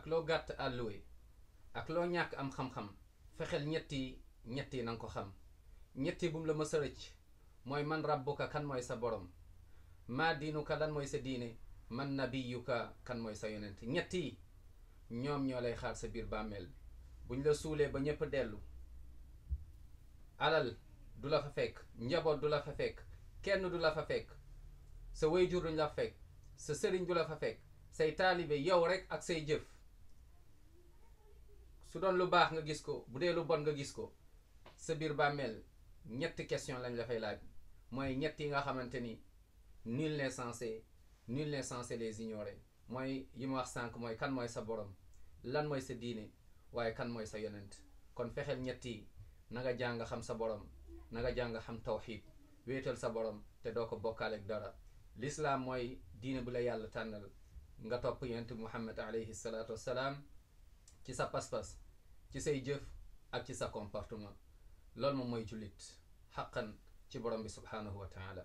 ak loo gàtt àlluwe ak loo ñàkk am xam-xam fexeel ñetti na nga ko xam ñetti bu mu la mës a rëcc mooy man rabbuka kan mooy sa borom maa diinuka lan mooy sa diine man nabiyuka kan mooy sa yonent ñetti ñoom ñoo lay xaar sa biir bàmmeel buñ la suulee ba ñëpp dellu alal du la fa fekk njaboot du la fa fekk kenn du la fa fekk sa wayjur duñ la fa fekk sa sëriñ du la fa fekk say taalibe yow rek ak say jëf su doon lu baax nga gis ko bu dee lu bon nga gis ko sa biir bàmmeel ñetti question lañ la fay laaj mooy ñett yi nga xamante ni nul n'est censé les ignorer mooy yi ma wax sànq mooy kan mooy sa borom lan mooy sa diine waaye kan mooy sa yonent kon fexeel ñett yi na nga jàng xam sa borom na nga jàng xam tawxiid wéetal sa borom te doo ko bokkaaleeg dara l'islam mooy diine bu la yàlla tànnal nga topp yonent Muhammad alayhi salaatu wassalaam ci sa pas-pas ci say jëf ak ci sa comportement loolu moom mooy jullit xaqan ci borom bi subhaanahu wa taala